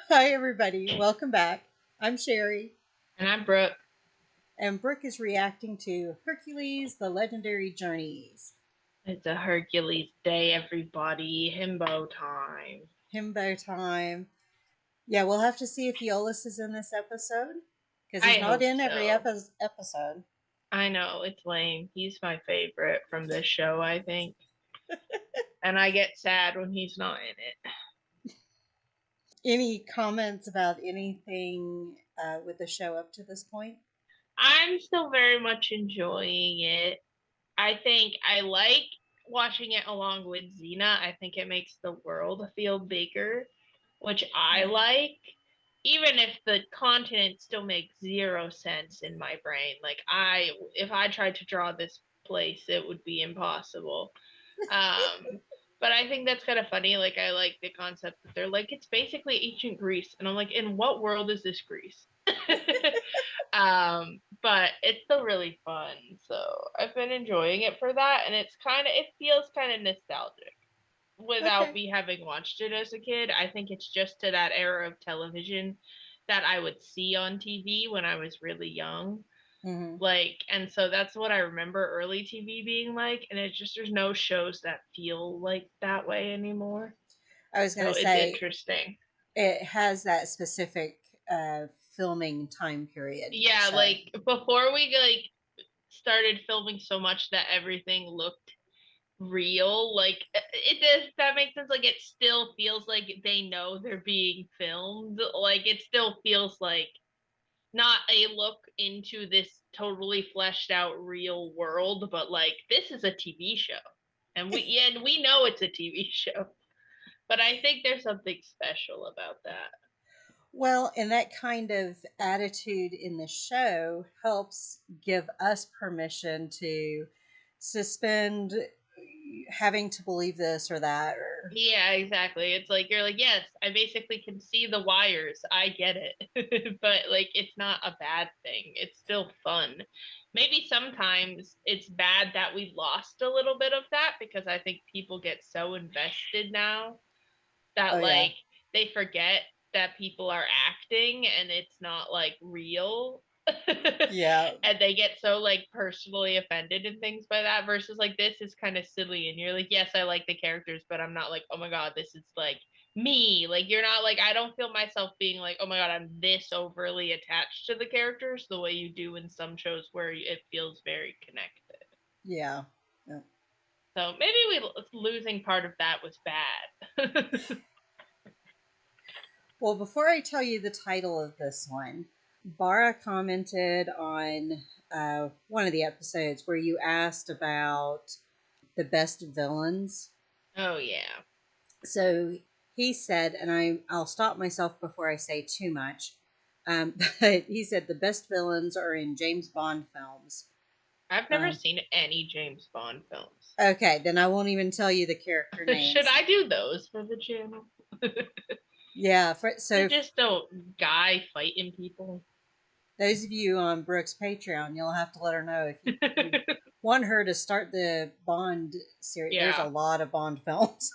Hi, everybody. Welcome back. I'm Sherry, And I'm Brooke. and Brooke is reacting to Hercules, the Legendary Journeys. It's a Hercules day, everybody. Himbo time. Himbo time. Yeah, we'll have to see if Eolus is in this episode because he's I not hope in every so. episode. I know, it's lame. He's my favorite from this show, I think. And I get sad when he's not in it. Any comments about anything with the show up to this point? I'm still very much enjoying it. I think I like watching it along with Xena. I think it makes the world feel bigger, which I Yeah. like. Even if the continent still makes zero sense in my brain. Like if I tried to draw this place, it would be impossible. Um, but I think that's kind of funny. Like I like the concept that they're like it's basically ancient Greece, and I'm like, in what world is this Greece? But it's still really fun. So I've been enjoying it for that, and it feels kind of nostalgic without Okay. me having watched it as a kid. I think it's just to that era of television that I would see on TV when I was really young. Hmm. And so that's what I remember early TV being like, and it's just there's no shows that feel like that way anymore. I was going So to it's say interesting. it has that specific filming time period. Yeah, So, like before we started filming so much that everything looked real. Like it does that makes sense. Like it still feels like they know they're being filmed. Like it still feels like not a look into this totally fleshed out real world, but like this is a TV show. And we know it's a TV show. But I think there's something special about that. well, and that kind of attitude in the show helps give us permission to suspend having to believe this or that or Yeah, exactly. It's like you're like, yes, I basically can see the wires. I get it. But like it's not a bad thing. It's still fun. Maybe sometimes it's bad that we lost a little bit of that because I think people get so invested now oh that yeah. they forget that people are acting and it's not like real. Yeah. And they get so like personally offended and things by that versus like this is kind of silly and you're like yes I like the characters but I'm not like oh my god this is like me. Like you're not like I don't feel myself being like oh my god I'm this overly attached to the characters the way you do in some shows where it feels very connected. Yeah. Yeah. So maybe we losing part of that was bad. Well, before I tell you the title of this one, Bara commented on one of the episodes where you asked about the best villains. Oh yeah. So he said, and I'll stop myself before I say too much, but he said the best villains are in James Bond films. I've never Um, seen any James Bond films. okay, then I won't even tell you the character Should names. I do those for the channel? Yeah, They're just a guy fighting people. those of you on Brooke's Patreon, you'll have to let her know if you want her to start the Bond series. There's a Yeah. lot of Bond films.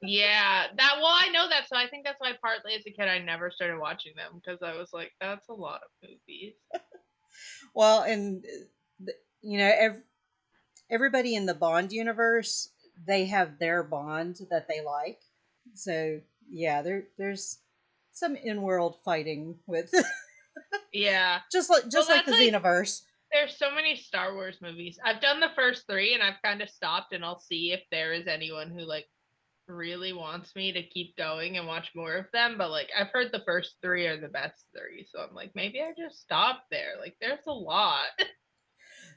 Yeah. That well, I know that, so I think that's why partly as a kid I never started watching them because I was like, that's a lot of movies. Well, and you know, everybody in the Bond universe, they have their Bond that they like. So yeah, there's some in-world fighting with Yeah. Well, just like that's the like Xenoverse. there's so many Star Wars movies. I've done the first three and I've kind of stopped and I'll see if there is anyone who really wants me to keep going and watch more of them, but like I've heard the first three are the best three, so I'm like maybe I just stop there. Like there's a lot.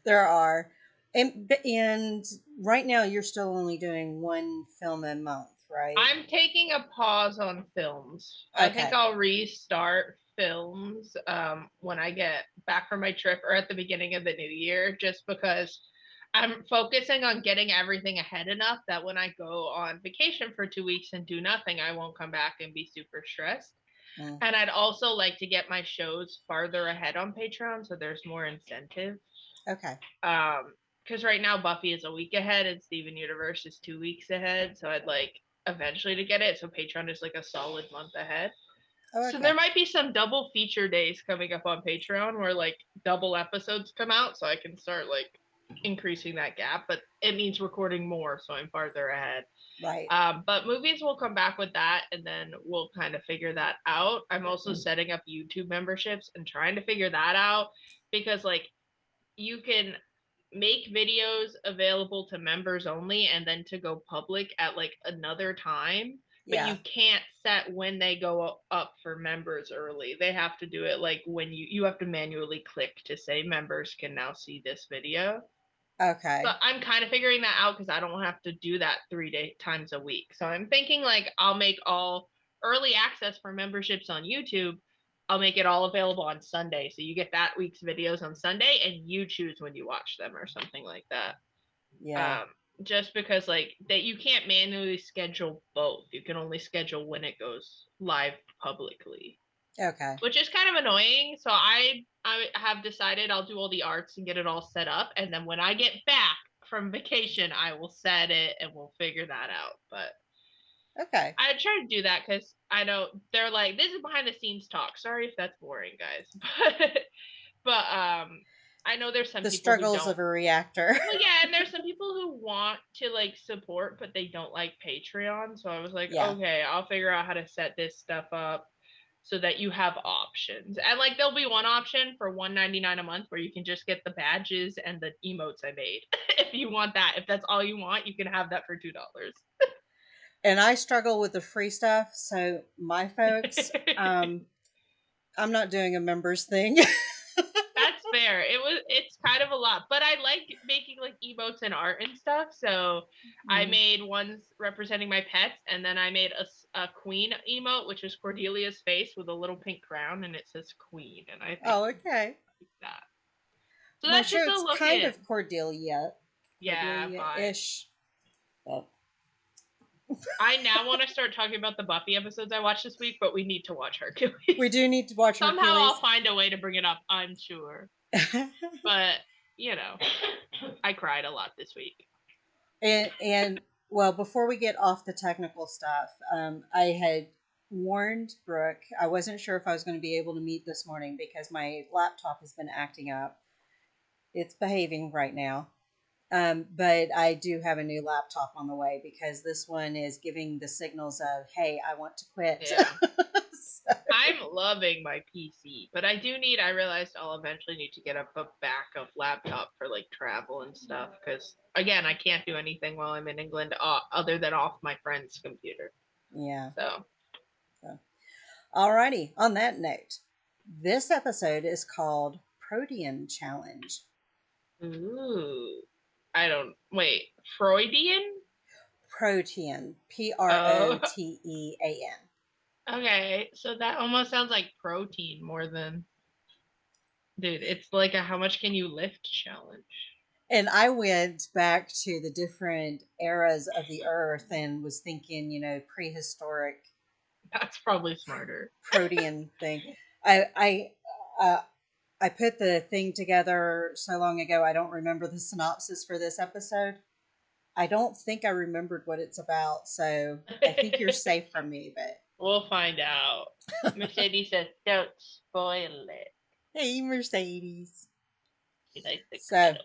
There are, and right now you're still only doing one film a month, right? I'm taking a pause on films. I think Okay. I'll restart films when I get back from my trip or at the beginning of the new year, just because I'm focusing on getting everything ahead enough that when I go on vacation for 2 weeks and do nothing, I won't come back and be super stressed. Mm, And I'd also like to get my shows farther ahead on Patreon so there's more incentive. okay. Because right now Buffy is a week ahead and Steven Universe is 2 weeks ahead. So I'd like eventually to get it. So Patreon is like a solid month ahead. Oh, So there okay. might be some double feature days coming up on Patreon where like double episodes come out, so I can start like increasing that gap. But it means recording more, so I'm farther ahead. Right. But movies will come back with that, and then we'll kind of figure that out. I'm also setting up YouTube memberships and trying to figure that out because like you can make videos available to members only and then to go public at like another time, but you Yeah. can't set when they go up for members early. They have to do it like when you have to manually click to say members can now see this video. So Okay. I'm kind of figuring that out because I don't have to do that 3 day times a week. So I'm thinking like I'll make all early access for memberships on YouTube. I'll make it all available on Sunday. So you get that week's videos on Sunday and you choose when you watch them or something like that. Yeah. Um, just because like that you can't manually schedule both. You can only schedule when it goes live publicly, Okay. which is kind of annoying. So I have decided I'll do all the arts and get it all set up, and then when I get back from vacation, I will set it and we'll figure that out. But Okay. I try to do that because I know they're like this is behind the scenes talk. Sorry if that's boring, guys, but I know there's some The people who struggles don't. of a reactor. Well, yeah, and there's some people who want to like support, but they don't like Patreon. So I was like, Yeah. okay, I'll figure out how to set this stuff up so that you have options. And like there'll be one option for $1.99 a month where you can just get the badges and the emotes I made. If you want that, if that's all you want, you can have that for $2. And I struggle with the free stuff. So, my folks, I'm not doing a members thing. That's fair. It's kind of a lot, but I like making like emotes and art and stuff. So I Mhm. made ones representing my pets, and then I made a queen emote, which is Cordelia's face with a little pink crown, and it says queen, and I think Oh, okay. like that. So My that's just a shirt's look kind in. of Cordelia, Yeah, fine. Cordelia-ish. But I now want to start talking about the Buffy episodes I watched this week, but we need to watch we Hercules. do need to watch Somehow I'll Hercules. find a way to bring it up, I'm sure. But, you know, I cried a lot this week. and well, before we get off the technical stuff, I had warned Brooke. I wasn't sure if I was going to be able to meet this morning because my laptop has been acting up. It's behaving right now. But I do have a new laptop on the way because this one is giving the signals of, hey, I want to quit. Yeah. So, I'm loving my PC, but I realized I'll eventually need to get a backup laptop for like travel and stuff because, again, I can't do anything while I'm in England other than off my friend's computer. yeah. So, So. Alrighty. On that note, this episode is called Protean Challenge. ooh. I don't, wait, Freudian? Protean. P R O Oh, T E A N. okay. So that almost sounds like protein more than, dude, it's like a how much can you lift challenge. And I went back to the different eras of the earth and was thinking, prehistoric That's probably smarter. protean thing. I I put the thing together so long ago. I don't remember the synopsis for this episode. I don't think I remembered what it's about, so I think you're safe from me. We'll find out. Mercedes says, don't spoil it. Hey, Mercedes. She likes to So cuddle.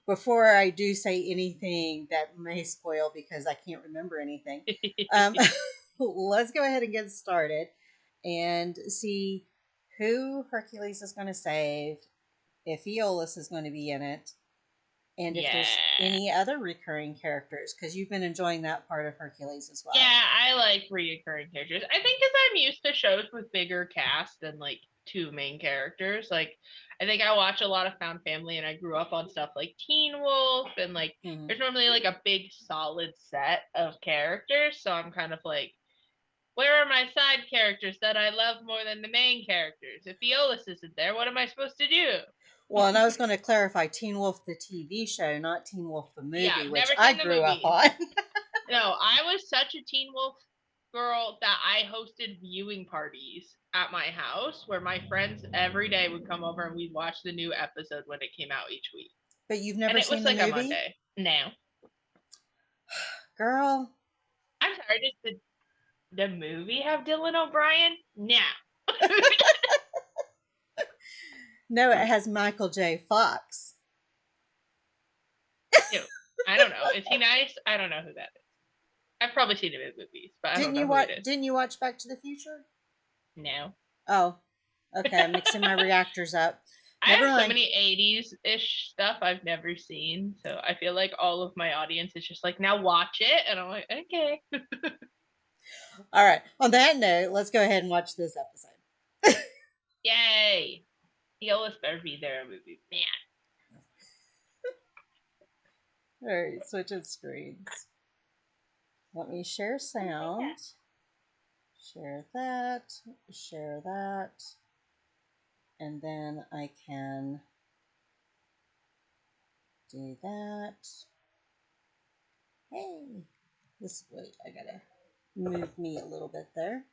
before I do say anything that may spoil because I can't remember anything, um, let's go ahead and get started and see who Hercules is going to save, if Aeolus is going to be in it, and if Yeah. there's any other recurring characters, because you've been enjoying that part of Hercules as well. Yeah, I like reoccurring characters. I think because I'm used to shows with bigger cast than like two main characters. Like, I think I watch a lot of Found Family, and I grew up on stuff like Teen Wolf, and like, Mhm. there's normally like a big solid set of characters. So I'm kind of like, where are my side characters that I love more than the main characters? If Aeolus isn't there, what am I supposed to do? Well, and I was going to clarify Teen Wolf the TV show, not Teen Wolf the Yeah, movie, I've which never I seen the grew up movie. on. No, I was such a Teen Wolf girl that I hosted viewing parties at my house where my friends every day would come over and we'd watch the new episode when it came out each week. But you've And never it seen was the like a movie? Monday. No. Girl, I'm sorry, does the movie have Dylan O'Brien? No. No, it has Michael J. Fox. Ew. I don't know. Is he nice? I don't know who that is. I've probably seen him in movies, but I don't know who it is. Didn't you watch Back to the Future? No. Oh, okay. I'm mixing my reactors up. I Never have mind. so many 80s-ish stuff I've never seen, so I feel like all of my audience is just like, now watch it, and I'm like, okay. All right. On that note, let's go ahead and watch this episode. Yay! He always better be there in a movie. Man. All right, switching screens. Let me share sound. Share that. Share that. And then I can do that. Hey, wait, I gotta move me a little bit there.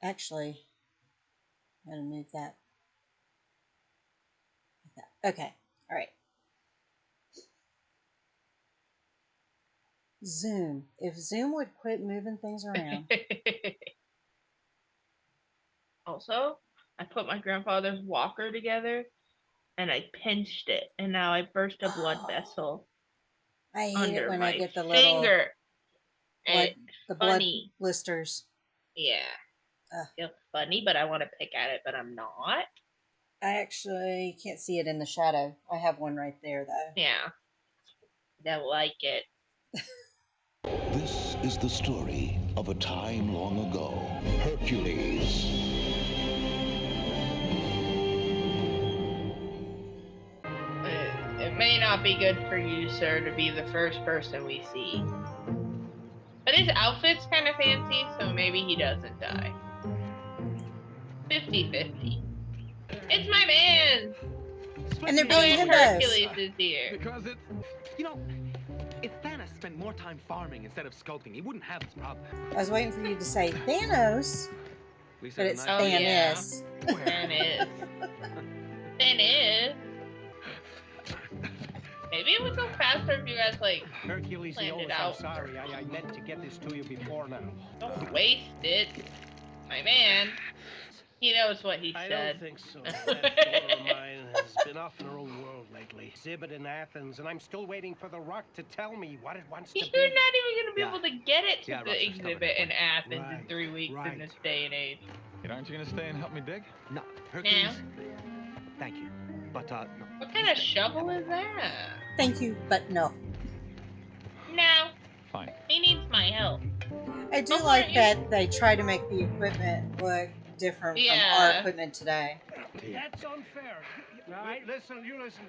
Actually, I'm gonna move that. Okay, all right. Zoom. If Zoom would quit moving things around. Also, I put my grandfather's walker together, and I pinched it, and now I burst a blood vessel I hate under it when I my get the little finger. blood, It's the blood funny. blisters. Yeah. Feels funny, but I want to pick at it, but I'm not. I actually can't see it in the shadow. I have one right there, though. Yeah. Don't like it. This is the story of a time long ago. Hercules. It may not be good for you, sir, to be the first person we see. But his outfit's kind of fancy, so maybe he doesn't die. 50-50. It's my man! And they're being and himbos. Hercules is here. Because it's, if Thanos spent more time farming instead of sculpting, he wouldn't have this problem. I was waiting for you to say Thanos, but it's Thanos. Thanos. Thanos. Maybe it would go faster if you guys, Hercules, planned it out. I'm sorry. I meant to get this to you before now. Don't waste it. My man. He knows what he said. I don't think so. That daughter of mine has been off in her own world lately. Exhibit in Athens, and I'm still waiting for The Rock to tell me what it wants to You're be. not even going to be able to get it to the Rock's just exhibit in Athens in 3 weeks in right. this day and age. Aren't you going to stay and help me dig? No, Hercules. Now? Thank you, but no. What kind of shovel is that? Thank you, but no. No. Fine. He needs my help. I do like that they try to make the equipment look different from our equipment today. That's unfair. Right? Listen to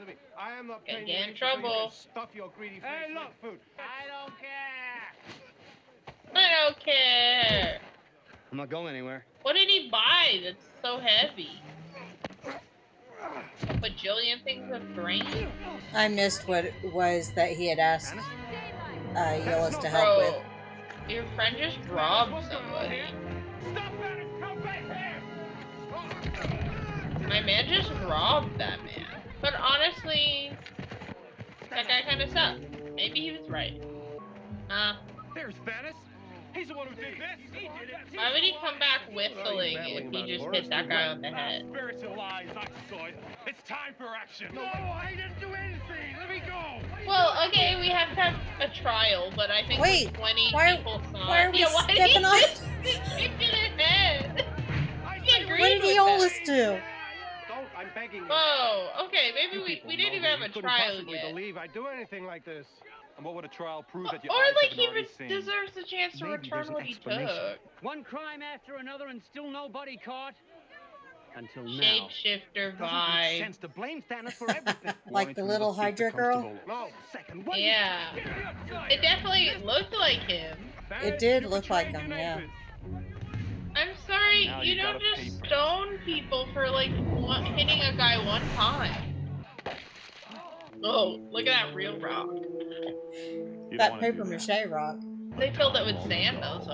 me. I am not paying Get in you trouble. Stuff your greedy face. Hey, look, food. I don't care. I don't care. I'm not going anywhere. What did he buy that's so heavy? A bajillion things with brains? I missed what it was that he had asked Yellis to help with. Your friend just robbed somebody. My man just robbed that man. But honestly, that guy kind of sucked. Maybe he was right. There's Thanos. He's the one who did this. He did it. Why would he come back whistling if he just hit that guy on the head? Spiritual lies, I saw it. It's time for action. No, I didn't do anything. Let me go. Well, okay, we have to have a trial, but I think Wait, 20 people saw why are we why did stepping he on? just kick in the head? He agreed What did with Aeolus that. do? Don't. I'm begging you. Whoa, okay, maybe You we people didn't know even me. have You a couldn't trial possibly yet. believe I'd do anything like this. And what would a trial prove that you Or like he deserves a chance to Maybe return there's an what he explanation. took. One crime after another and still nobody caught? Until now. Shapeshifter Doesn't make vibe. sense to blame Thanos for everything. Like the little Hydra girl? No. Second, what? Yeah. It definitely looked like him. It did look like him, yeah. I'm sorry, Now you you don't gotta just pay for it. stone people for hitting a guy one time. Oh, look at that real rock. You don't That wanna do paper that. mache rock. They filled it with sand though, so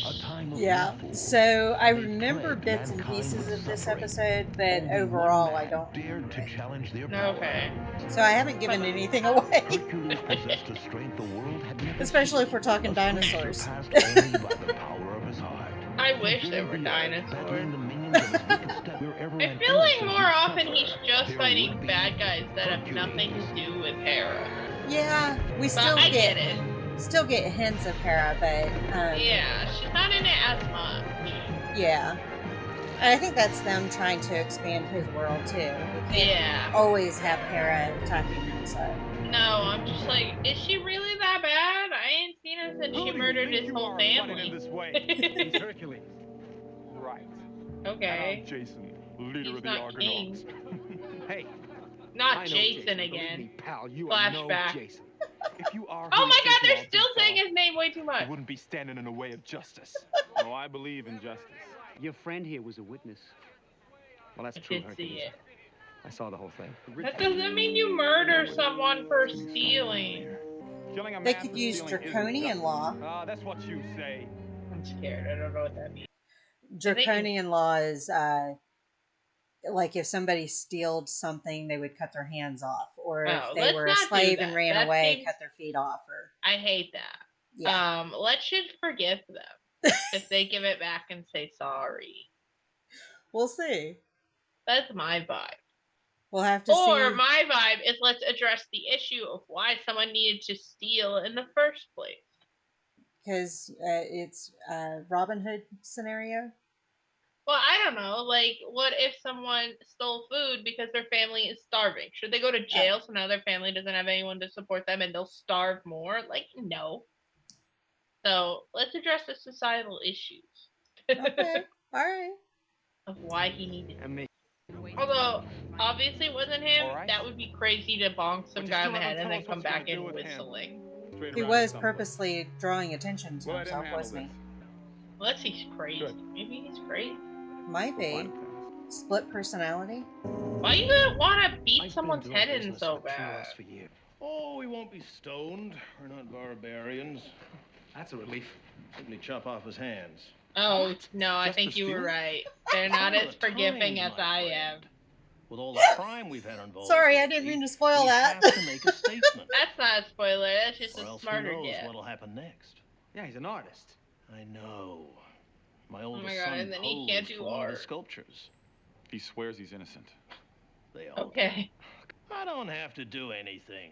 A time of Yeah. reform. So I They remember plagued bits and mankind pieces with of this suffering. episode, but Only overall one I man don't dared to remember it. challenge their power. Okay. So I haven't given anything away. Hercules possessed a strength the world had never Especially seen. if we're talking A strength dinosaurs. surpassed only by the power of his heart. I He wish there journeyed were the earth, dinosaurs. battling the minions of his wicked step wherever I an feel like innocent more would often suffer, he's just there fighting would be bad guys that have nothing to Hercules. do with Hera. Yeah, we But still I get, get it. still get hints of Hera, but Yeah, she's not in it as much. yeah. I think that's them trying to expand his world too. We can't Yeah. always have Hera attacking him. So No, I'm just like, is she really that bad? I ain't seen her since Who she do you murdered think his you whole are, butting family. in this way? He's Hercules. Right. And Okay. I'm Jason, leader He's of the not Argonauts. Hey, Not I know Jason Believe again. me, pal, you are no Flashback. Jason. If you are who Oh you my think god, you they're are, still big saying fella, his name way too you much. wouldn't be standing in the way of justice. Oh, I believe in justice. Your friend here was a witness. Well, that's I true, did see Hercules. it. I saw the whole thing. That doesn't mean you murder someone for stealing. Killing a they man could for use stealing isn't draconian justice. law. Ah, that's what you say. I'm scared. I don't know what that means. Draconian law is like if somebody stealed something, they would cut their hands off, or if Oh, they let's were a not do slave and that. ran That away, seems- cut their feet off, or I hate that. yeah. Let's just forgive them if they give it back and say sorry. We'll see. That's my vibe. We'll have to Or see. my vibe is let's address the issue of why someone needed to steal in the first place. Because it's Robin Hood scenario. Well, I don't know. Like, what if someone stole food because their family is starving? Should they go to jail so now their family doesn't have anyone to support them and they'll starve more? Like, no. So let's address the societal issues Okay, all right. of why he needed. And me. Although, obviously it wasn't him. All right. That would be crazy to bonk some But you guy still in the head haven't and then told us come what you're back gonna do in with him. whistling. Straight He around was somewhere. purposely drawing attention to We'll let him himself, handle wasn't this. Unless he's crazy. Good. Maybe he's crazy. he? Might We'll be. find him fast. Split personality. Why you gonna want to beat I've someone's been doing head in business so with two of bad? us for years. Oh, we won't be stoned. We're not barbarians. That's a relief. Simply chop off his hands. Oh, What? no, I Just think for you were stealing? right. They're not Sign as of the forgiving times, as my I am. friend. With all the crime we've had involved. Sorry, I lately, didn't mean to spoil we that. have to make a statement. That's not a spoiler. That's just or a else who smarter knows guess. what'll happen next. Yeah, he's an artist. I know. My Oh oldest my God, son and then he can't posed do for one of the art. sculptures. He swears he's innocent. They all Okay. do. I don't have to do anything.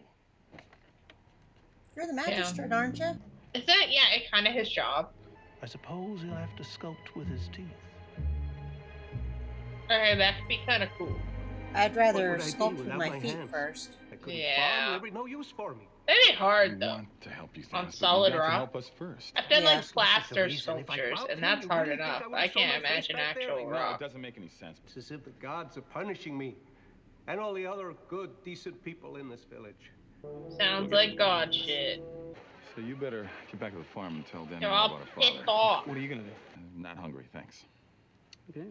You're the magistrate, aren't you? Is that, yeah, it kind of his job. I suppose he'll have to sculpt with his teeth. Okay, that could be kind of cool. I'd What rather would I do sculpt with without my my feet hands? first. I couldn't Yeah. farm. There'd be no use for me. That'd be We hard, though. want to help you, On Thanos, but solid you got to rock? help us first. I've done, Yeah. like, That's the plaster reason. If I sculptures, robbed and him, that's you hard really think enough. I But would've I shown can't my face imagine back there? actual No, rock. it doesn't make any sense. It's as if the gods are punishing me. And all the other good, decent people in this village. Sounds like God shit. So you better get back to the farm and tell Daniel They're all about her pissed father. off. What are you gonna do? I'm not hungry, thanks. Okay.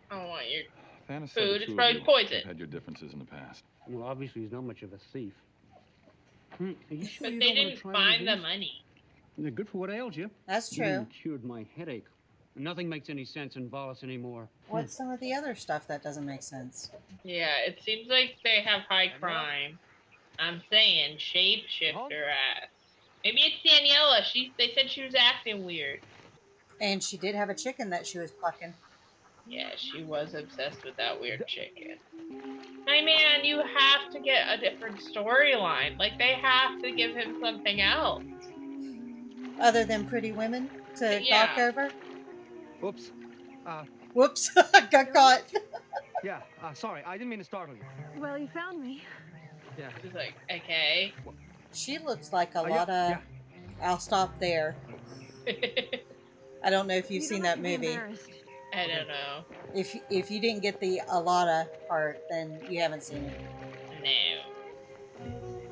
I don't want your... Thanos said Food, the it's two of probably you poison. have had your differences in the past. Well, obviously he's not much of a thief. Are you sure But you they don't want didn't to try find the these? money. They're good for what ails you. That's You true. even cured my headache. Nothing makes any sense in Wallace anymore. What's some of the other stuff that doesn't make sense? Yeah, it seems like they have high crime. I'm saying shapeshifter ass. Maybe it's Daniela. They said she was acting weird. And she did have a chicken that she was plucking. Yeah, she was obsessed with that weird chicken. My man, you have to get a different storyline. Like, they have to give him something else. Other than Pretty Women to Yeah. talk over. Oops. Whoops, got caught. Yeah, sorry. I didn't mean to startle you. Well, you found me. Yeah. She's like, okay. She looks like a Yeah, lot of. yeah. I'll stop there. I don't know if you've You seen don't have that to be movie. embarrassed. I don't know. If you didn't get the Alana part, then you haven't seen it. No.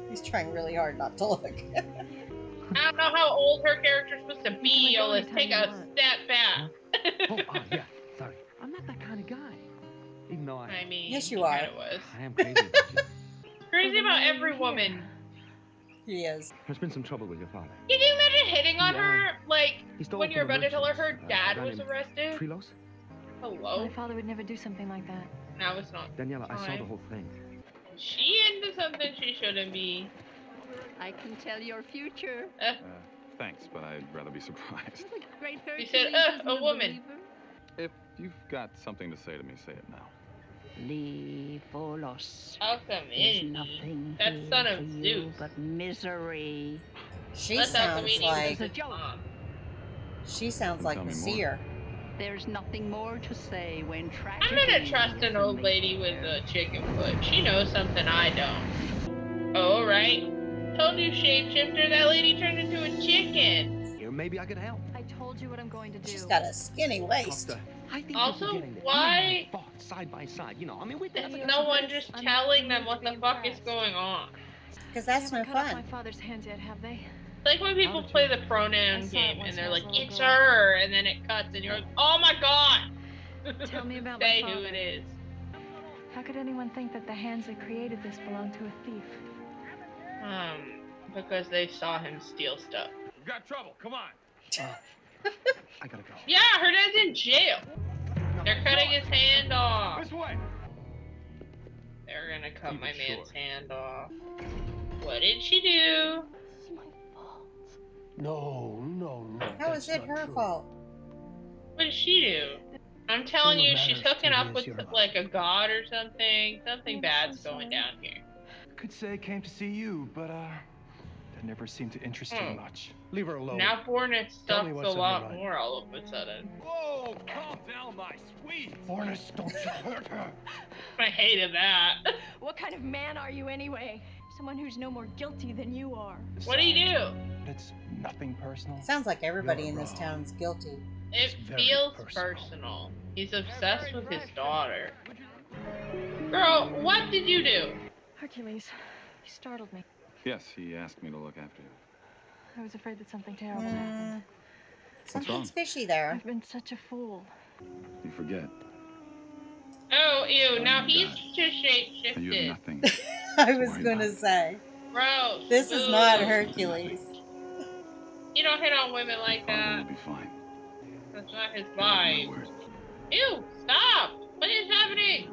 He's trying really hard not to look. I don't know how old her character's supposed to be, yo. Let's take a step back. Oh, yeah. Sorry. I'm not that kind of guy. Even though I mean, Yes, you he are. kinda was. I am crazy about you. Crazy about every woman. He is. There's been some trouble with your father. Can you imagine hitting on her, like, He stole when from you're the about to tell her her merchants, dad a guy was named arrested? Trilos? Hello? My father would never do something like that. Now it's not Daniela, I saw time. the whole thing. She into something she shouldn't be. I can tell your future. Thanks, but I'd rather be surprised. The great He Hercules said, isn't a woman. believer. If you've got something to say to me, say it now. Levolos. How come There's in? nothing That here son of for you Zeus. but misery. She That's sounds Alchemy like versus mom. she sounds Then like tell the me more. seer. There's nothing more to say when I'm tragedy gonna trust is an a old lady with a chicken foot. She knows something I don't. Oh, right. Told you, shapeshifter, that lady turned into a chicken. Here, maybe I could help. I told you what I'm going to do. She's got a skinny waist. Costa, I think Also, you're forgetting that why- you and I fought side by side. You know, I mean, we did. Any No of one this, just I'm telling not them what going the to be fuck is impressed. going on. Because They that's haven't no cut off fun. my father's hands yet, have they? It's like when people did play you- the pronoun I saw it game once and they're when I was like, a little it's girl. her, and then it cuts and you're like, oh my god! Tell me about my Say who father. it is. How could anyone think that the hands that created this belonged to a thief? Because they saw him steal stuff. We've got trouble. Come on. I gotta go. Yeah, her dad's in jail. They're cutting his hand off. This way. They're gonna cut Keep my it man's short. hand off. What did she do? It's my fault. No, no, no. How that's is it not her true. fault? What did she do? I'm telling All that you, she's matters hooking to up me with is your like a god or something. Something I'm bad's so going sorry. down here. Could say I came to see you, but that never seemed to interest you much. Leave her alone. Now Bornus Tell me sucks what's a on your lot mind. more all of a sudden. Whoa, calm down, my sweet. Bornus, don't you hurt her. I hated that. What kind of man are you anyway? Someone who's no more guilty than you are. What do you do? It's nothing personal. Sounds like everybody You're in this wrong. town's guilty. It very feels personal. personal. He's obsessed with his daughter. Girl, what did you do? Hercules, you startled me. Yes, he asked me to look after you. I was afraid that something terrible happened. Something's wrong? fishy there. I've been such a fool. You forget. Oh, ew, now my he's God. just And you shape-shifted. have nothing. I to was worry gonna about. say. Gross. This is not Ooh. Hercules. You don't hit on women like Father that. will be fine. That's not his You have my vibe. word. Ew, stop! What is happening?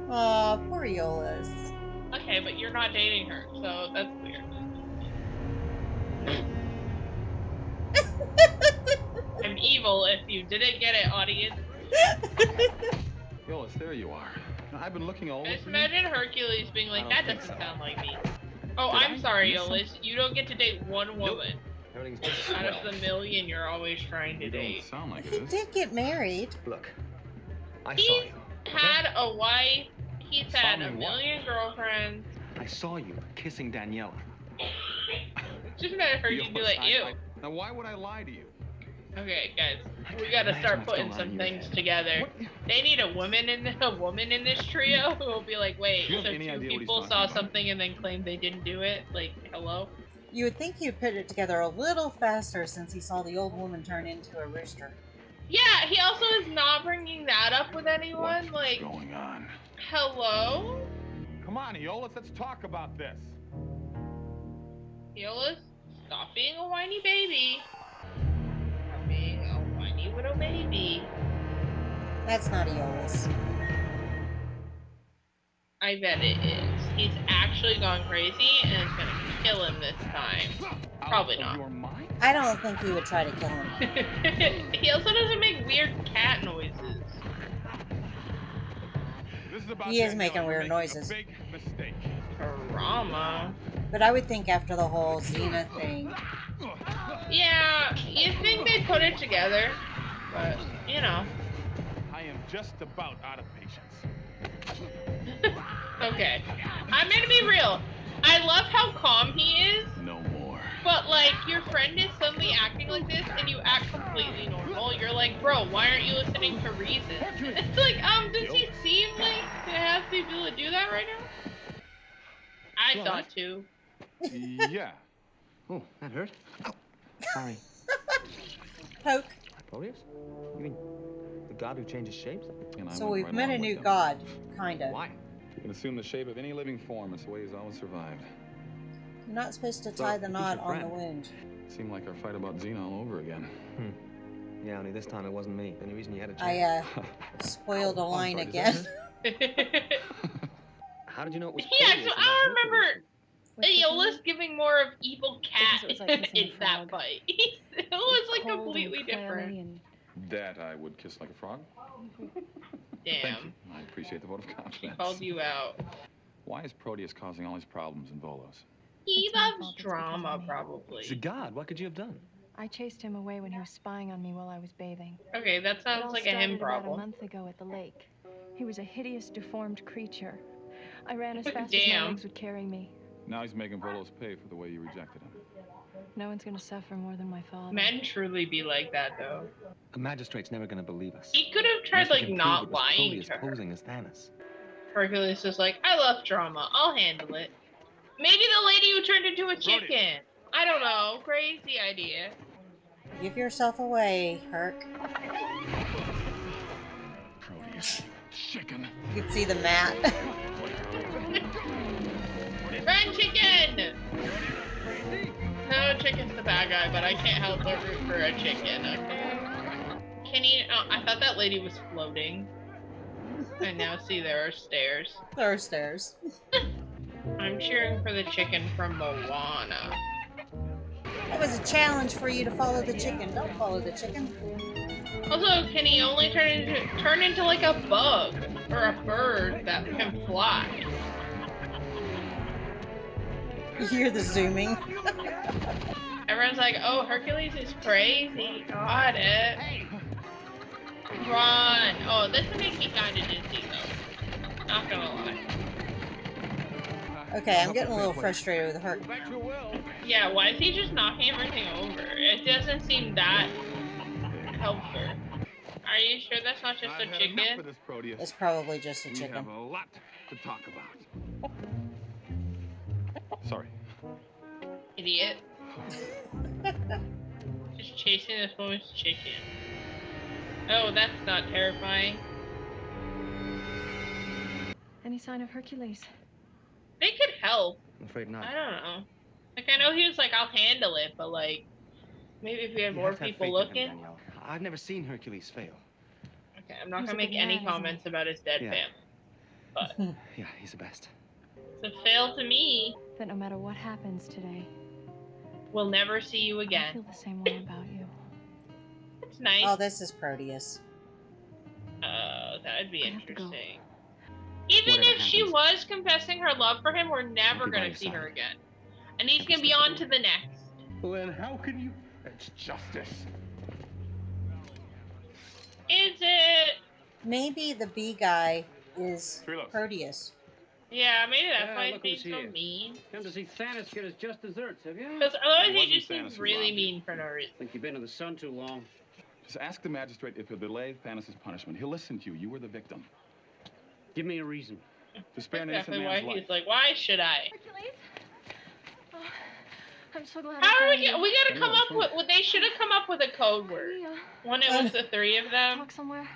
Aw, poor Eolus. Okay, but you're not dating her, so that's weird. I'm evil if you didn't get it, audience. Yolis, there you are. I've been looking all over Just for you. imagine Hercules being like, I that don't think doesn't so. sound like me. Oh, Did I'm I sorry, miss Eolus. something? You don't get to date one woman Everything's been out swell. of the million you're always trying to You don't date. sound like He it is. did get married. Look, I He's saw you. had a wife. He's Saw had me a what? million girlfriends. I saw you kissing Daniela. Just imagine her, you'd be like, ew. Now, why would I lie to you? Okay, guys, we gotta start putting some things together. They need a woman in this trio who will be like, wait, Do you have so any two idea what he's people talking saw about? something and then claimed they didn't do it? Like, hello? You would think he'd put it together a little faster since he saw the old woman turn into a rooster. Yeah, he also is not bringing that up with anyone. What's Like, going on? hello? Come on, Eolus, let's talk about this. Eolus, stop being a whiny baby. Stop being a whiny little baby. That's not Eolus. I bet it is. He's actually gone crazy and is gonna kill him this time. Probably Out not. of your mind? I don't think he would try to kill him. He also doesn't make weird cat noises. This is about He is Daniela. making You're weird making noises. A big mistake. Drama. But I would think after the whole Xena thing, Yeah, you think they put it together, but you know. I am just about out of patience. Okay. I'm gonna be real. I love how calm he is, No more. but like your friend is suddenly acting like this and you act completely normal. You're like, bro, why aren't you listening to reason? It's like, does he seem like to have the ability to do that right now? I thought too. Yeah. Oh, that hurt? Oh, sorry. poke. Proteus? You mean the god who changes shapes? And I So went we've right met a along with new them. god, kind of. Why? He can assume the shape of any living form. It's the way he's always survived. You're not supposed to So, tie the who's knot your on the friend? wound. Seemed like our fight about Xena all over again. Yeah, only this time it wasn't me. Any reason you had a chance? I spoiled a Oh, I'm line sorry, does again. that How did you know it was Yeah, Proteus so and I not don't remember Hercules? Iola's giving more of evil cat Because it was like kissing in a that frog. fight. It was like Cold completely and clammy different. and That I would kiss like a frog. Damn. Thank you. I appreciate the vote of She confidence. called you out. Why is Proteus causing all these problems in Volos? He It's my loves fault, it's because drama, of me. He's a probably. god. What could you have done? I chased him away when he was spying on me while I was bathing. Okay, that It sounds all like a started him about a problem. month ago at the lake. He was a hideous, deformed creature. I ran as fast as my Damn. legs would carry me. Now he's making Volos pay for the way you rejected him. No one's gonna suffer more than my father. Men truly be like that, though. A magistrate's never gonna believe us. He could have tried, Unless we like, can prove not it was lying Proteus to her. posing as Thanos. Hercules is like, I love drama. I'll handle it. Maybe the lady who turned into a chicken. I don't know. Crazy idea. Give yourself away, Herc. Proteus. Chicken. You can see the mat. Run, chicken! No, chicken's the bad guy, but I can't help but root for a chicken, okay? Can you... Oh, I thought that lady was floating. I now see there are stairs. There are stairs. I'm cheering for the chicken from Moana. It was a challenge for you to follow the chicken. Don't follow the chicken. Also, can he only turn into like a bug or a bird that can fly? You hear the zooming. Everyone's like, oh, Hercules is crazy. Got it. Run. Oh, this would make me kind of dizzy, though. Not gonna lie. Okay, I'm getting a little frustrated with Herc. Yeah, why is he just knocking everything over? It doesn't seem that helpful. Are you sure that's not just a chicken? It's probably just a We chicken. have a lot to talk about. Sorry. Idiot. Just chasing this woman's chicken. Oh, that's not terrifying. Any sign of Hercules? They could help. I'm afraid not. I don't know. Like, I know he was like, I'll handle it, but like, maybe if we had You more have to have people faith in him, looking. Danielle. I've never seen Hercules fail. Okay, I'm not He's gonna a make good any man, isn't comments about his dead Yeah. family. But Yeah, he's the best. it's a fail to me. That no matter what happens today, We'll never see you I again. feel the same way about you. It's nice. Oh, this is Proteus. That'd be I have to go. interesting. Even Whatever if she happens. was confessing her love for him, we're never I'll be by gonna your see her side. again. And he's Every gonna be step of on the to way. the next. Well, then how can you... It's justice. Is it? Maybe the bee guy is Trilos. Proteus. Yeah, maybe that's Yeah, why he's look being who's so here. mean. Come to see Thanos get his just desserts, have you? Because otherwise It he wasn't just seems Thanos who really robbed you. mean for no reason. Think you've been in the sun too long. Just ask the magistrate if he'll delay Thanos' punishment. He'll listen to you. You were the victim. Give me a reason. To spare an Exactly innocent why man's life. he's like, why should I? Hercules? Oh, I'm so glad How I are we found you. get? We gotta I come know, up it's with. Well, they should have come up with a code word. Can we, When it was the three of them. talk somewhere?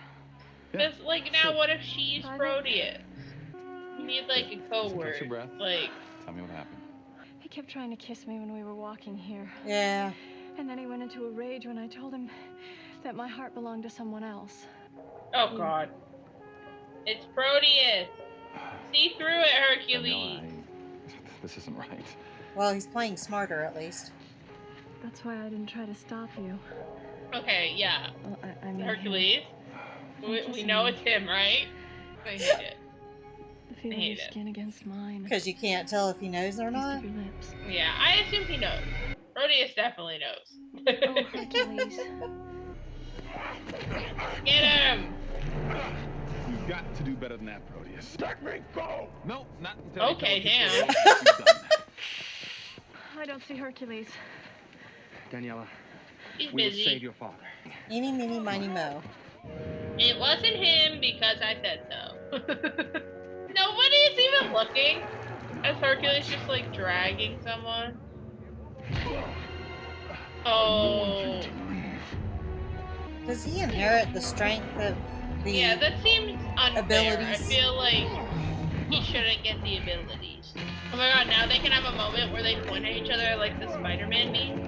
Because like now, sure. what if she's Private? Proteus? We need like a code Catch word. your breath. Like, Tell me what happened. He kept trying to kiss me when we were walking here. Yeah. And then he went into a rage when I told him that my heart belonged to someone else. oh god, it's Proteus. See through it, Danielle, Hercules. this isn't right. Well, he's playing smarter at least. That's why I didn't try to stop you. Okay, yeah, Well, I mean, Hercules. From We kissing know me. it's him, right? I hate it. The feel of hate your it. skin against mine. Because you can't tell if he knows or Taste not. of your lips. Yeah, I assume he knows. Proteus definitely knows. Oh, Hercules. Get him! You've got to do better than that, Proteus. Let me go! No, not until Okay, you tell us damn. what you've done. I don't see Hercules. Daniela, He's we will busy. save your father. Eeny, meeny, miny, mo. It wasn't him because I said so. Nobody is even looking. As Hercules just like dragging someone. Oh. Does he inherit the strength of the... Yeah, that seems unfair. abilities. I feel like he shouldn't get the abilities. Oh my god, now they can have a moment where they point at each other like the Spider-Man meme.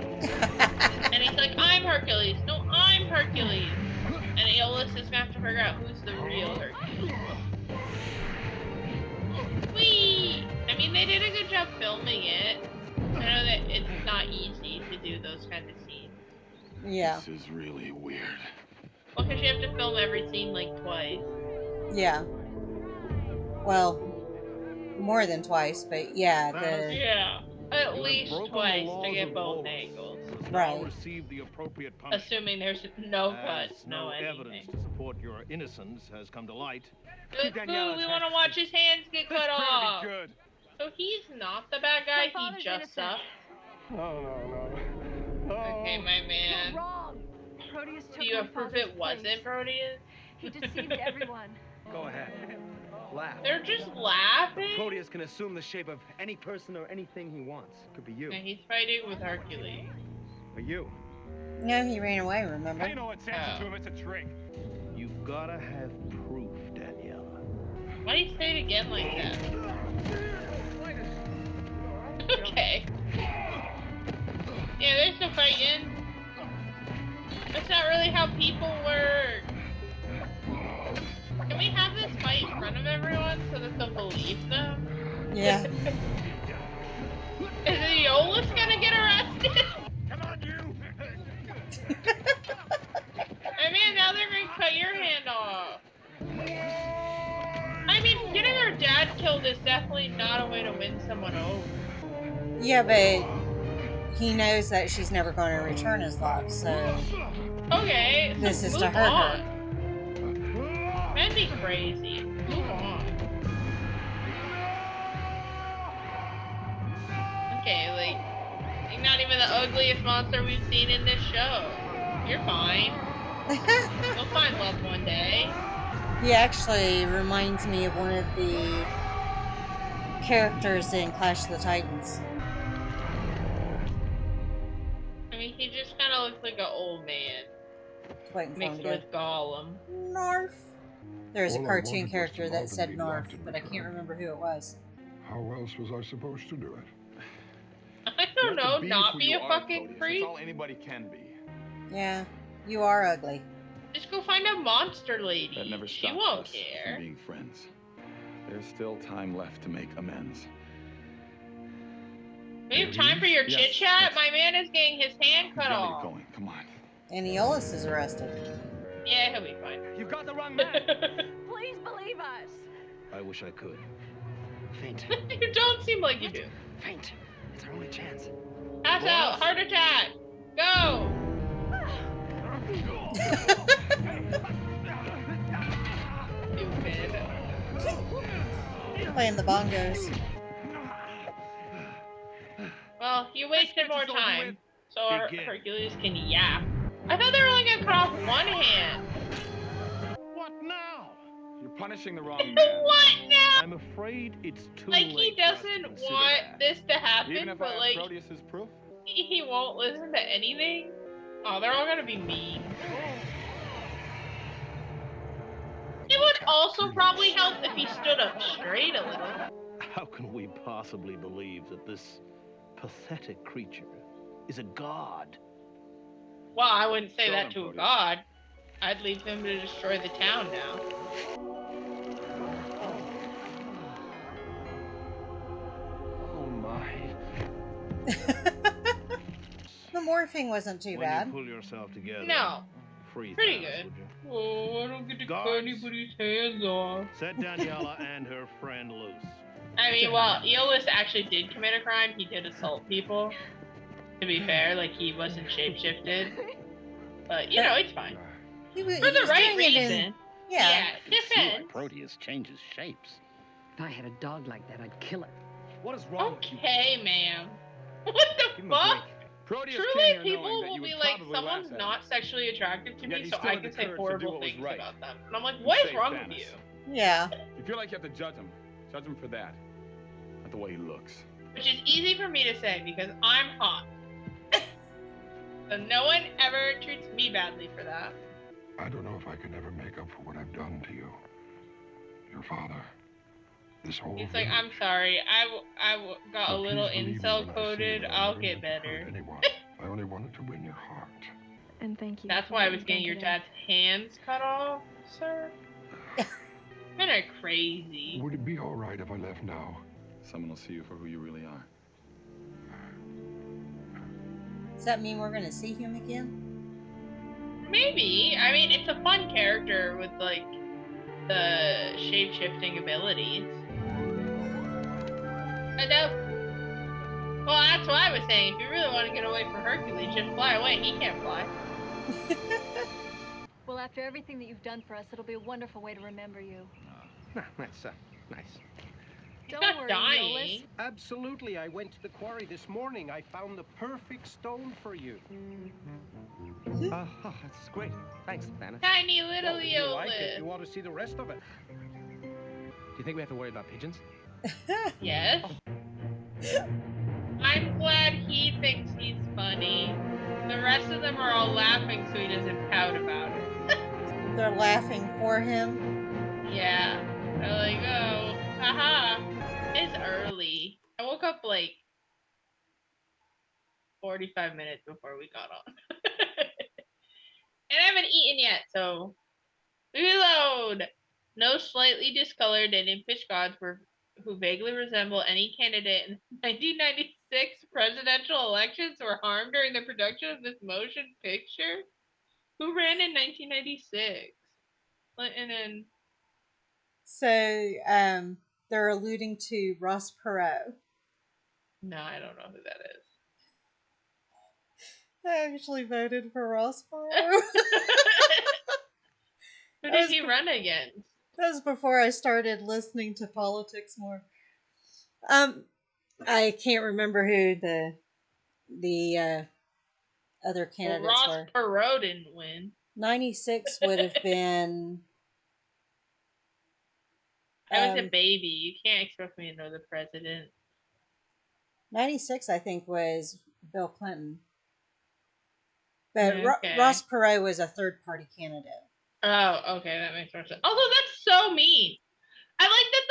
And he's like, I'm Hercules. No, I'm Hercules. And Aeolus is gonna have to figure out who's the real Hercules. Whee! I mean, they did a good job filming it. I know that it's not easy to do those kind of scenes. Yeah. This is really weird. Well, because you have to film every scene like twice. Yeah. Well, more than twice, but yeah, Yeah, at You least have broken the twice to laws get of both Volus. angles. Must Right. now receive the appropriate punishment. Assuming there's no As cuts, no no evidence anything. to support your innocence has come to light. Like, ooh, we want to watch his hands get cut off. Good. So he's not the bad guy, he father's just innocent. sucks. No. Okay, my man. You're wrong. Proteus took Do you my have proof father's it wasn't place. Proteus? He deceived everyone. Go ahead. Laugh. They're just laughing? Proteus can assume the shape of any person or anything he wants. Could be you. And he's fighting with Hercules. Or you. no, he ran away, remember? You know what's answer to him, it's a trick. You've gotta have proof, Daniela. Why do you say it again like that? Okay. Yeah, they're still fighting. That's not really how people work. Can we have this fight in front of everyone so that they'll believe them? Yeah. Is Aeolus gonna get arrested? Come on, you! I mean, now they're gonna cut your hand off. I mean, getting her dad killed is definitely not a way to win someone over. Yeah, but he knows that she's never going to return his love, so Okay, so this is move to hurt on. her. That'd be crazy. Move on. Okay, like, you're not even the ugliest monster we've seen in this show. You're fine. You'll find love one day. He actually reminds me of one of the characters in Clash of the Titans. I mean, he just kind of looks like an old man Waiting for him mixed to go. with Gollum. Narf. There's a All I cartoon wanted was character to that love said and be Narf, loved in but I can't return. remember who it was. How else was I supposed to do it? I You don't have know, to be not who be you a are, fucking Proteus. creep. That's all anybody can be. Yeah, you are ugly. Just go find a monster lady. That never She stopped won't us care. from being friends. There's still time left to make amends. We have time for your Yes, chit chat? yes. My man is getting his hand You cut gotta off. get going. Come on. And Aeolus is arrested. Yeah, he'll be fine. You've got the wrong man. Please believe us. I wish I could. Faint. You don't seem like you do. Faint. It's our only chance. Pass out. Heart attack. Go. Stupid. Playing the bongos. Well, you wasted more time, so our Begin. Hercules can yap. I thought they were only gonna cut off one hand. What now? You're punishing the wrong man. What now? I'm afraid it's too Like, late. he for us to doesn't consider want that. this to happen, Even if I but have like, Proteus's proof? he won't listen to anything. Oh, they're all gonna be mean. It would also probably help if he stood up straight a little. How can we possibly believe that this pathetic creature is a god? Well, I wouldn't say Show that them, to a Proteus. god. I'd leave them to destroy the town now. Oh my. The morphing wasn't too When bad. you pull yourself together, No, free pretty Thanos, good. would you? Oh, I don't get to cut Guards. anybody's hands off. Set Daniela and her friend loose. I mean, well, Aeolus actually did commit a crime. He did assault people. To be fair, like, he wasn't shapeshifted. But, you know, it's fine. He was, For he the was right doing it reason. in, yeah. Defense. Proteus changes shapes. If I had a dog like that, I'd kill it. What is wrong with you? Okay, ma'am. What Give the him a fuck? break. Proteus Truly, came here people knowing that will you be would like, probably someone's laugh at not him. sexually attractive to Yet me, he so still I had can the say courage to do horrible what was things right. about them. And I'm like, You what is saved wrong Thanos. with you? Yeah. You feel like you have to judge him. Judge him for that. Not the way he looks. Which is easy for me to say because I'm hot. So no one ever treats me badly for that. I don't know if I can ever make up for what I've done to you. Your father. This whole He's like, village. I'm sorry, got a Now, little please believe me incel when I say coded. that I I'll never get meant to hurt better. anyone. I only wanted to win your heart. And thank you. That's for why I what was you've getting done your today. dad's hands cut off, sir. Men are crazy. Would it be all right if I left now? Someone will see you for who you really are. Does that mean we're going to see him again? Maybe. I mean, it's a fun character with like the shape-shifting abilities. I know. Well, that's what I was saying. If you really want to get away from Hercules, just fly away. He can't fly. Well, after everything that you've done for us, it'll be a wonderful way to remember you. That's nice. He's Don't not worry, dying. Neolis. Absolutely. I went to the quarry this morning. I found the perfect stone for you. That's great. Thanks, Thanos. Tiny little Well, if you like it, Eolus. you ought to see the rest of it. Do you think we have to worry about pigeons? Yes. I'm glad he thinks he's funny. The rest of them are all laughing so he doesn't pout about it. They're laughing for him. Yeah. They're like, oh, haha. It's early. I woke up like 45 minutes before we got on. And I haven't eaten yet, so reload. No slightly discolored and impish gods who vaguely resemble any candidate in the 1996 presidential elections were harmed during the production of this motion picture. Who ran in 1996? Clinton and So, they're alluding to Ross Perot. no, I don't know who that is. I actually voted for Ross Perot. Who did he run against? That was before I started listening to politics more. I can't remember who the other candidates Ross were. Perot didn't win. 96 would have been. I was a baby. You can't expect me to know the president. 96, I think, was Bill Clinton. But Okay. Ross Perot was a third-party candidate. Oh, okay, that makes more sense. Although that's so mean. I like that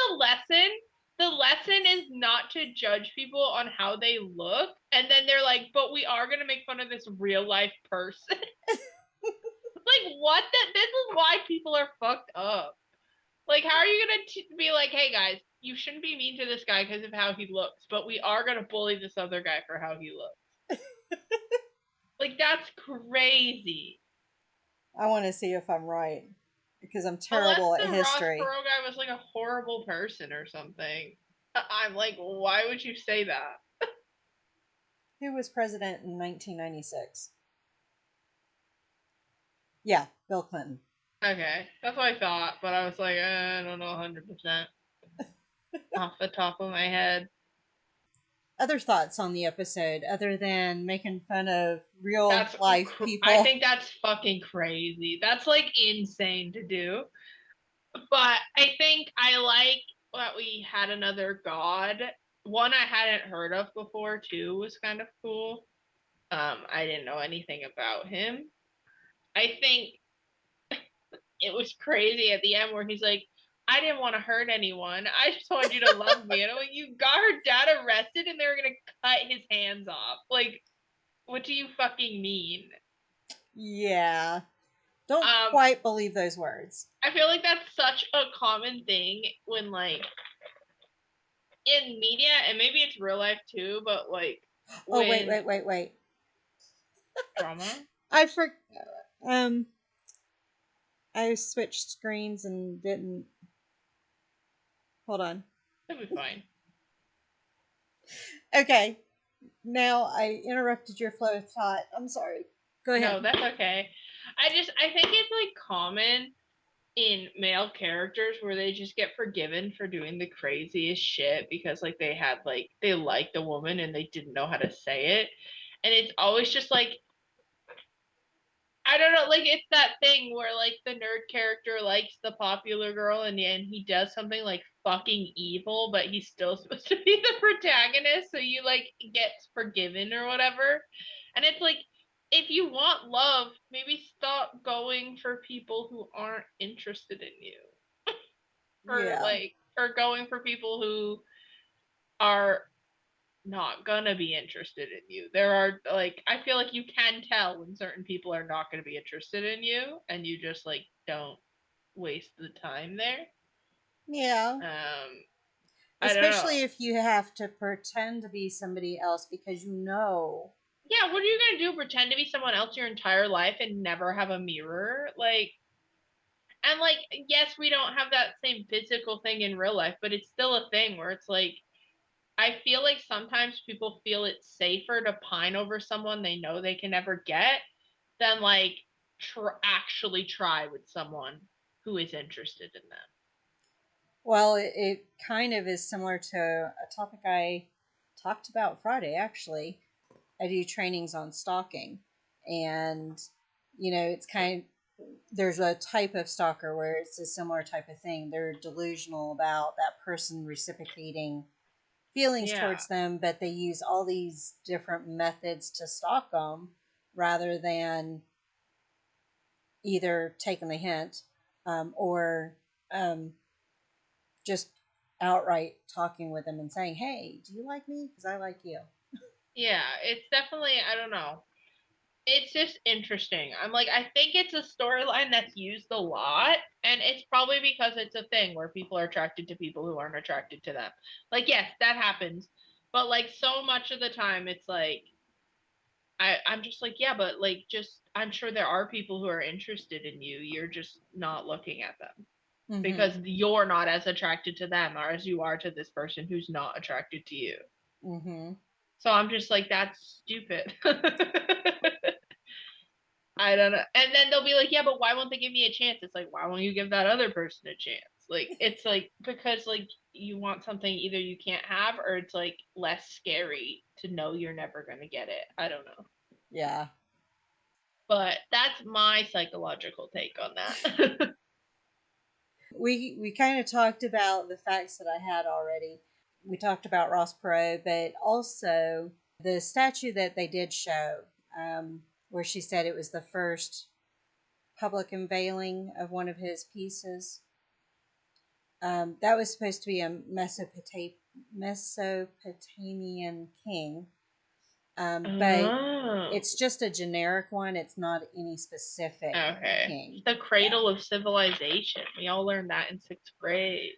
the lesson is not to judge people on how they look, and then they're like, but we are gonna make fun of this real life person. Like, what? This is why people are fucked up. Like, how are you gonna be like, hey guys, you shouldn't be mean to this guy because of how he looks, but we are gonna bully this other guy for how he looks. Like, that's crazy. I want to see if I'm right, because I'm terrible at history. Unless the Ross Perot guy was like a horrible person or something. I'm like, why would you say that? Who was president in 1996? Yeah, Bill Clinton. Okay, that's what I thought, but I was like, I don't know 100% off the top of my head. Other thoughts on the episode, other than making fun of real life people? I think that's fucking crazy. That's like insane to do. But I think I like that we had another god. One I hadn't heard of before too was kind of cool. I didn't know anything about him. I think it was crazy at the end where he's like, I didn't want to hurt anyone. I just wanted you to love me. And I'm like, you got her dad arrested and they were going to cut his hands off. Like, what do you fucking mean? Yeah. Don't quite believe those words. I feel like that's such a common thing when, like, in media, and maybe it's real life too, but, like, Oh, wait. Drama? I switched screens and didn't. Hold on. It'll be fine. Okay. Now I interrupted your flow of thought. I'm sorry. Go ahead. No, that's okay. I think it's, like, common in male characters where they just get forgiven for doing the craziest shit because, like, they liked a woman and they didn't know how to say it. And it's always just, like, I don't know, like, it's that thing where, like, the nerd character likes the popular girl and he does something, like, fucking evil, but he's still supposed to be the protagonist, so you, like, get forgiven or whatever. And it's like, if you want love, maybe stop going for people who aren't interested in you. Or, like, or going for people who are not gonna be interested in you. There are like I feel like you can tell when certain people are not gonna be interested in you, and you just like don't waste the time there. Yeah. I don't know. Especially if you have to pretend to be somebody else because you know. Yeah, what are you gonna do? Pretend to be someone else your entire life and never have a mirror? Like, and like, yes, we don't have that same physical thing in real life, but it's still a thing where it's like, I feel like sometimes people feel it's safer to pine over someone they know they can never get than like actually try with someone who is interested in them. Well, it kind of is similar to a topic I talked about Friday, actually. I do trainings on stalking. And, it's there's a type of stalker where it's a similar type of thing. They're delusional about that person reciprocating feelings towards them, but they use all these different methods to stalk them rather than either taking the hint or just outright talking with them and saying, hey, do you like me? Because I like you. Yeah, it's definitely, I don't know. It's just interesting. I'm like, I think it's a storyline that's used a lot, and it's probably because it's a thing where people are attracted to people who aren't attracted to them. Like, yes, that happens, but like so much of the time, it's like I'm just like, yeah, but like, just I'm sure there are people who are interested in you. You're just not looking at them because you're not as attracted to them or as you are to this person who's not attracted to you. So I'm just like, that's stupid. I don't know. And then they'll be like, yeah, but why won't they give me a chance? It's like, why won't you give that other person a chance? Like, it's like, because like you want something either you can't have or it's like less scary to know you're never going to get it. I don't know. Yeah. But that's my psychological take on that. We kind of talked about the facts that I had already. We talked about Ross Perot, but also the statue that they did show, where she said it was the first public unveiling of one of his pieces. That was supposed to be a Mesopotamian king, but it's just a generic one. It's not any specific king. The cradle of civilization. We all learned that in 6th grade.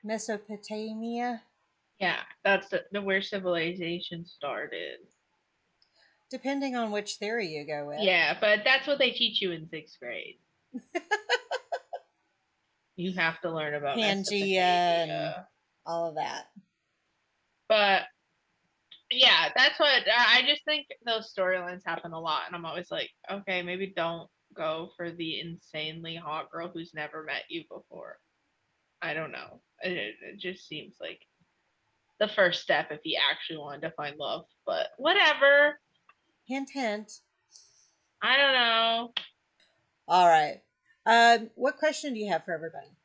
Mesopotamia? Yeah, that's the where civilization started. Depending on which theory you go with. Yeah, but that's what they teach you in 6th grade. You have to learn about Pangea and all of that. But yeah, that's what I just think those storylines happen a lot, and I'm always like, okay, maybe don't go for the insanely hot girl who's never met you before. I don't know. It just seems like the first step if you actually wanted to find love, but whatever. Hint, hint. I don't know. All right. What question do you have for everybody?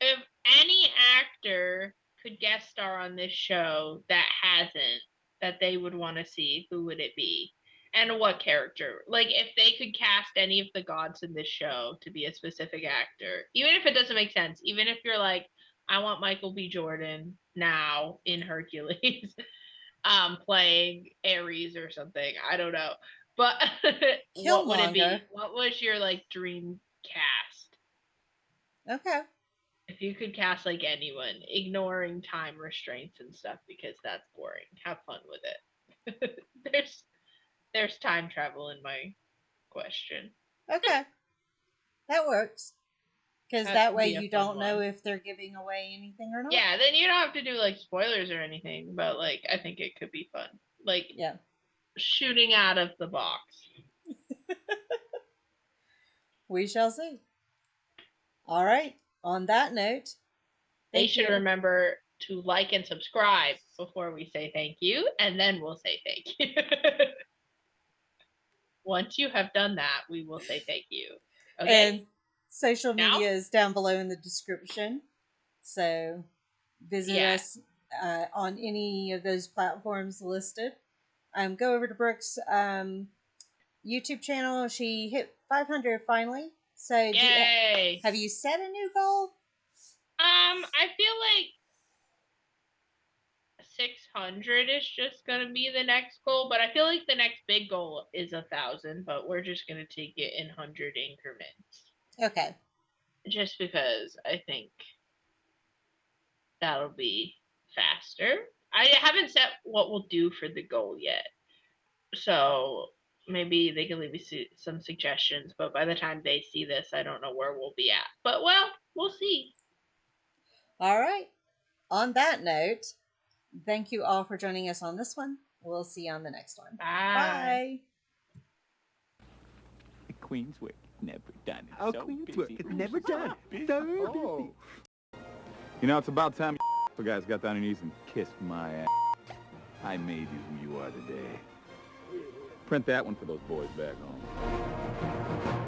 If any actor could guest star on this show that hasn't, that they would want to see, who would it be? And what character? Like, if they could cast any of the gods in this show to be a specific actor, even if it doesn't make sense, even if you're like, I want Michael B. Jordan now in Hercules, playing Ares or something. I don't know. But what would it be? What was your like dream cast? Okay. If you could cast like anyone, ignoring time restraints and stuff because that's boring. Have fun with it. there's time travel in my question. Okay. That works. Because that way you don't know if they're giving away anything or not. Yeah, then you don't have to do like spoilers or anything, but like I think it could be fun. Like shooting out of the box. We shall see. All right. On that note, they should remember to like and subscribe before we say thank you, and then we'll say thank you. Once you have done that, we will say thank you. Okay? And social media is down below in the description. So visit us on any of those platforms listed. Go over to Brooke's YouTube channel. She hit 500 finally. So yay! Have you set a new goal? I feel like 600 is just gonna be the next goal, but I feel like the next big goal is 1,000, but we're just gonna take it in 100 increments. Okay. Just because I think that'll be faster. I haven't set what we'll do for the goal yet, so maybe they can leave me some suggestions. But by the time they see this, I don't know where we'll be at. But well, we'll see. All right. On that note, thank you all for joining us on this one. We'll see you on the next one. Bye. The Queen's work never done. It's Our so Queen's busy. work is never done. Busy. So Oh. busy. You know, it's about time you guys got down on your knees and kissed my ass. I made you who you are today. Print that one for those boys back home.